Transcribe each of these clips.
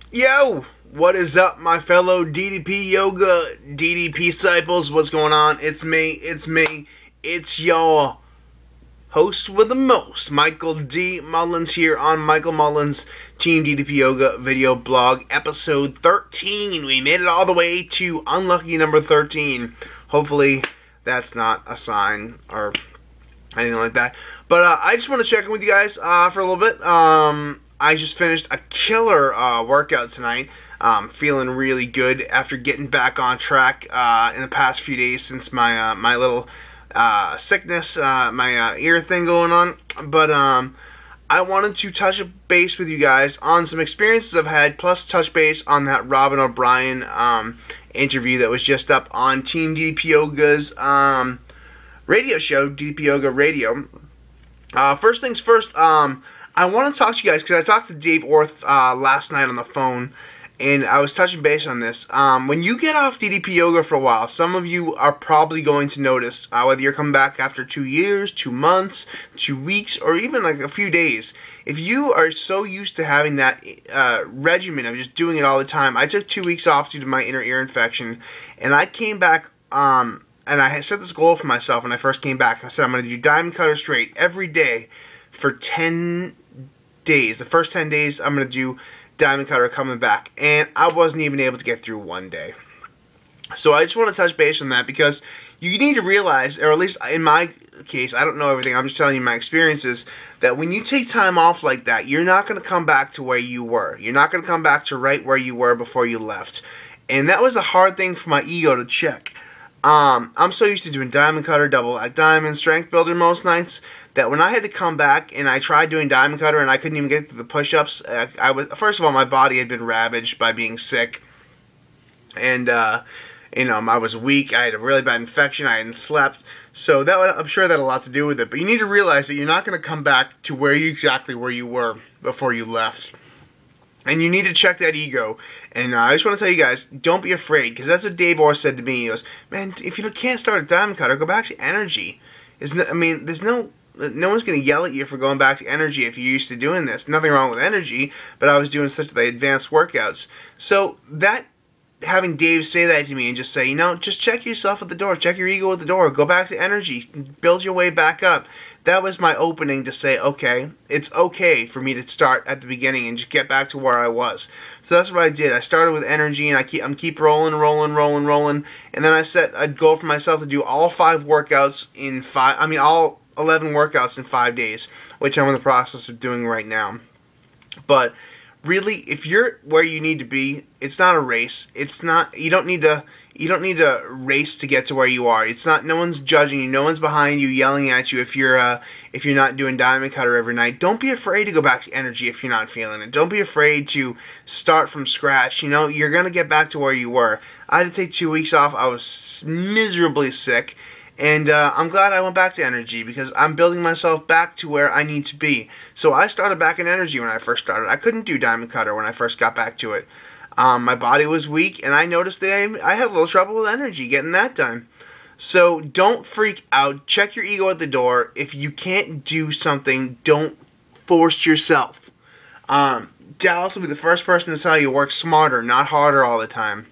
Yo, what is up, my fellow DDP Yoga DDP disciples? What's going on? It's me, it's your host with the most, Michael D. Mullins, here on Michael Mullins Team DDP Yoga video blog, episode 13. We made it all the way to unlucky number 13. Hopefully, that's not a sign or anything like that. But I just want to check in with you guys for a little bit. I just finished a killer workout tonight. Feeling really good after getting back on track in the past few days since my my little sickness, my ear thing going on. But I wanted to touch base with you guys on some experiences I've had, plus touch base on that Robin O'Brien interview that was just up on Team DDP Yoga's radio show, DDP Yoga Radio. First things first, I want to talk to you guys because I talked to Dave Orth last night on the phone, and I was touching base on this. When you get off DDP Yoga for a while, some of you are probably going to notice, whether you're coming back after 2 years, 2 months, 2 weeks, or even like a few days. If you are so used to having that regimen of just doing it all the time, I took 2 weeks off due to my inner ear infection, and I came back, and I had set this goal for myself when I first came back. I said I'm going to do diamond cutter straight every day for 10 days. The first 10 days I'm going to do diamond cutter coming back, and I wasn't even able to get through one day. So I just want to touch base on that because you need to realize, or at least in my case, I don't know everything, I'm just telling you my experiences, that when you take time off like that, you're not going to come back to where you were. You're not going to come back to right where you were before you left. And that was a hard thing for my ego to check. I'm so used to doing diamond cutter, double black diamond, strength builder most nights, that when I had to come back and I tried doing diamond cutter and I couldn't even get to the push-ups, first of all, my body had been ravaged by being sick, and you know, I was weak. I had a really bad infection. I hadn't slept, so I'm sure that had a lot to do with it. But you need to realize that you're not going to come back to exactly where you were before you left. And you need to check that ego. And I just want to tell you guys, don't be afraid, because that's what Dave Orr said to me. He goes, man, if you can't start a diamond cutter, go back to energy. I mean, no one's going to yell at you for going back to energy if you're used to doing this. Nothing wrong with energy, but I was doing such advanced workouts. So having Dave say that to me and just say, you know, just check yourself at the door, check your ego at the door, go back to energy, build your way back up. That was my opening to say, okay, it's okay for me to start at the beginning and just get back to where I was. So that's what I did. I started with energy, and I'm keep rolling, and then I set a goal for myself to do all 5 workouts in all 11 workouts in 5 days, which I'm in the process of doing right now. But really, if you're where you need to be, it's not a race. It's not. You don't need to race to get to where you are. It's not. No one's judging you. No one's behind you yelling at you if you're not doing diamond cutter every night. Don't be afraid to go back to energy if you're not feeling it. Don't be afraid to start from scratch. You know, you're gonna get back to where you were. I had to take 2 weeks off. I was miserably sick. And I'm glad I went back to energy because I'm building myself back to where I need to be. So I started back in energy when I first started. I couldn't do diamond cutter when I first got back to it. My body was weak, and I noticed that I had a little trouble with energy getting that done. So don't freak out. Check your ego at the door. If you can't do something, don't force yourself. Dallas will be the first person to tell you work smarter, not harder all the time.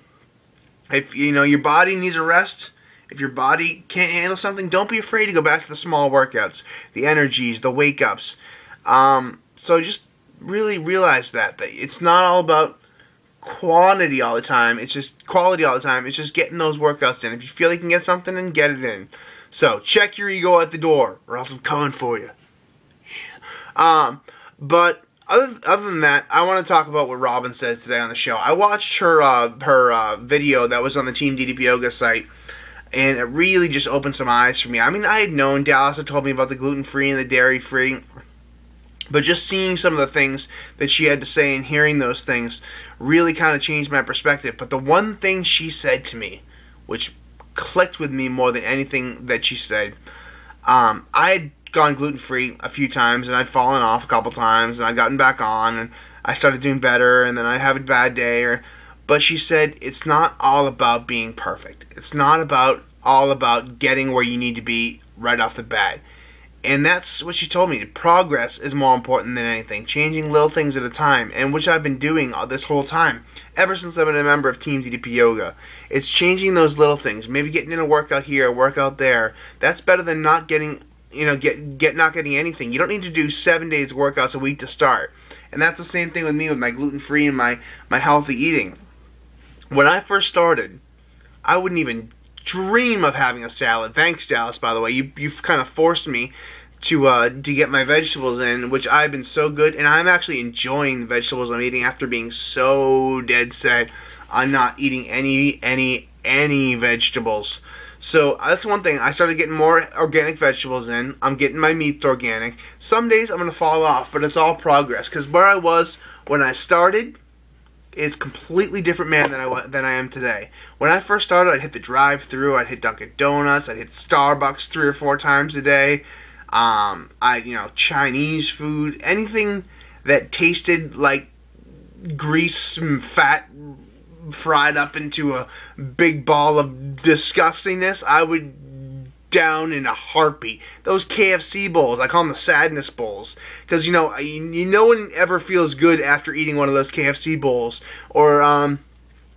If you know your body needs a rest, if your body can't handle something, don't be afraid to go back to the small workouts, the energies, the wake-ups. So just really realize that it's not all about quantity all the time. It's just quality all the time. It's just getting those workouts in. If you feel you can get something in, get it in. So check your ego at the door, or else I'm coming for you. But other than that, I want to talk about what Robin said today on the show. I watched her video that was on the Team DDP Yoga site, and it really just opened some eyes for me. I mean, I had known, Dallas had told me about the gluten-free and the dairy-free, but just seeing some of the things that she had to say and hearing those things really kind of changed my perspective. But the one thing she said to me, which clicked with me more than anything that she said, I had gone gluten-free a few times, and I'd fallen off a couple times, and I'd gotten back on, and I started doing better, and then I'd have a bad day, but she said, it's not all about being perfect. It's not all about getting where you need to be right off the bat. And that's what she told me. Progress is more important than anything. Changing little things at a time, and which I've been doing this whole time, ever since I've been a member of Team DDP Yoga. It's changing those little things. Maybe getting in a workout here, a workout there. That's better than not getting, not getting anything. You don't need to do 7 days of workouts a week to start. And that's the same thing with me with my gluten-free and my healthy eating. When I first started, I wouldn't even dream of having a salad. Thanks, Dallas, by the way. You've kind of forced me to get my vegetables in, which I've been so good, and I'm actually enjoying the vegetables I'm eating after being so dead set on not eating any vegetables. So that's one thing. I started getting more organic vegetables in. I'm getting my meats organic. Some days I'm going to fall off, but it's all progress, because where I was when I started is completely different man than I am today. When I first started, I'd hit the drive-thru, I'd hit Dunkin' Donuts, I'd hit Starbucks 3 or 4 times a day. Chinese food, anything that tasted like grease and fat fried up into a big ball of disgustingness, I would down in a heartbeat. Those KFC bowls, I call them the sadness bowls, because no one ever feels good after eating one of those KFC bowls. Or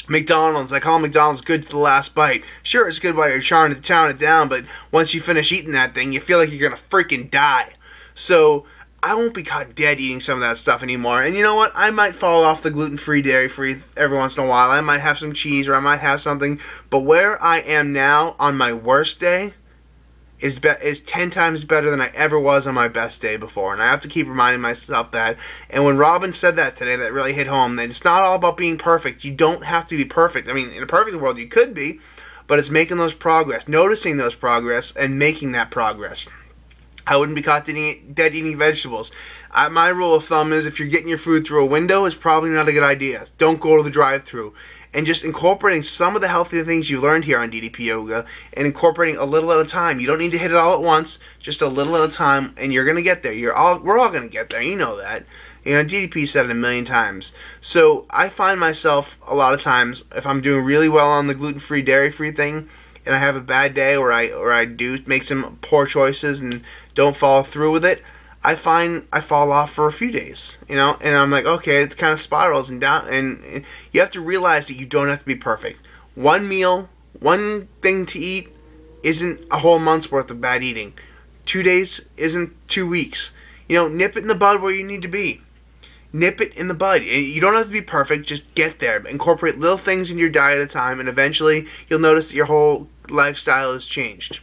McDonald's, I call McDonald's good to the last bite. Sure, it's good while you're trying to town it down, but once you finish eating that thing, you feel like you're gonna freaking die. So I won't be caught dead eating some of that stuff anymore. And you know what? I might fall off the gluten-free, dairy-free every once in a while. I might have some cheese, or I might have something. But where I am now on my worst day is 10 times better than I ever was on my best day before. And I have to keep reminding myself that. And when Robin said that today, that really hit home, that it's not all about being perfect. You don't have to be perfect. I mean, in a perfect world, you could be, but it's making those progress, noticing those progress, and making that progress. I wouldn't be caught dead eating vegetables. My rule of thumb is if you're getting your food through a window, it's probably not a good idea. Don't go to the drive-thru. And just incorporating some of the healthy things you learned here on DDP Yoga, and incorporating a little at a time. You don't need to hit it all at once, just a little at a time, and you're going to get there. We're all going to get there, you know that. DDP said it a million times. So I find myself a lot of times, if I'm doing really well on the gluten-free, dairy-free thing, and I have a bad day, or I do make some poor choices and don't follow through with it, I find I fall off for a few days, and I'm like, okay, it kind of spirals and down, and you have to realize that you don't have to be perfect. One meal, one thing to eat isn't a whole month's worth of bad eating. 2 days isn't 2 weeks. Nip it in the bud where you need to be. Nip it in the bud. You don't have to be perfect, just get there. Incorporate little things in your diet at a time, and eventually you'll notice that your whole lifestyle has changed.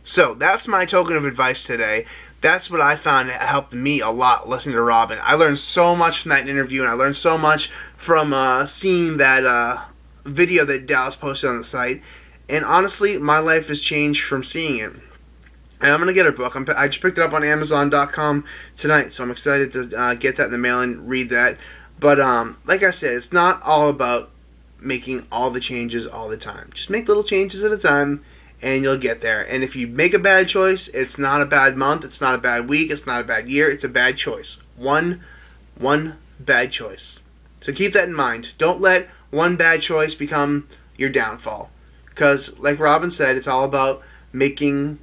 So that's my token of advice today. That's what I found helped me a lot listening to Robin. I learned so much from that interview, and I learned so much from seeing that video that Dallas posted on the site. And honestly, my life has changed from seeing it. And I'm going to get her book. I just picked it up on Amazon.com tonight, so I'm excited to get that in the mail and read that. But like I said, it's not all about making all the changes all the time. Just make little changes at a time, and you'll get there. And if you make a bad choice, it's not a bad month, it's not a bad week, it's not a bad year, it's a bad choice. One bad choice. So keep that in mind. Don't let one bad choice become your downfall. Because, like Robin said, it's all about making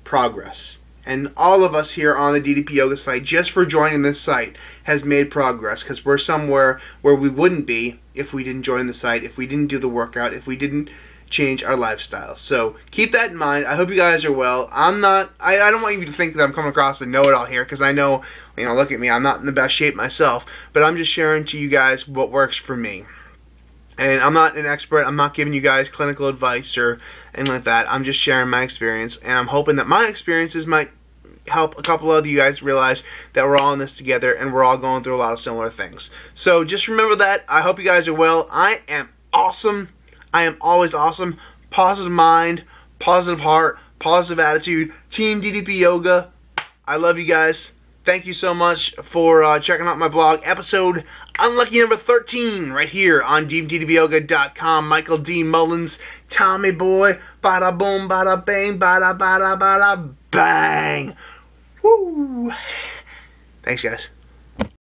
progress. And all of us here on the DDP Yoga site, just for joining this site, has made progress, because we're somewhere where we wouldn't be if we didn't join the site, if we didn't do the workout, if we didn't change our lifestyle. So keep that in mind. I hope you guys are well. I don't want you to think that I'm coming across a know-it-all here, because I know, look at me, I'm not in the best shape myself, but I'm just sharing to you guys what works for me. And I'm not an expert. I'm not giving you guys clinical advice or anything like that. I'm just sharing my experience, and I'm hoping that my experiences might help a couple of you guys realize that we're all in this together, and we're all going through a lot of similar things. So just remember that. I hope you guys are well. I am awesome. I am always awesome. Positive mind, positive heart, positive attitude. Team DDP Yoga. I love you guys. Thank you so much for checking out my blog. Episode unlucky number 13 right here on DDPyoga.com. Michael D. Mullins, Tommy Boy. Bada boom, bada bang, bada bada bada bang. Woo! Thanks, guys.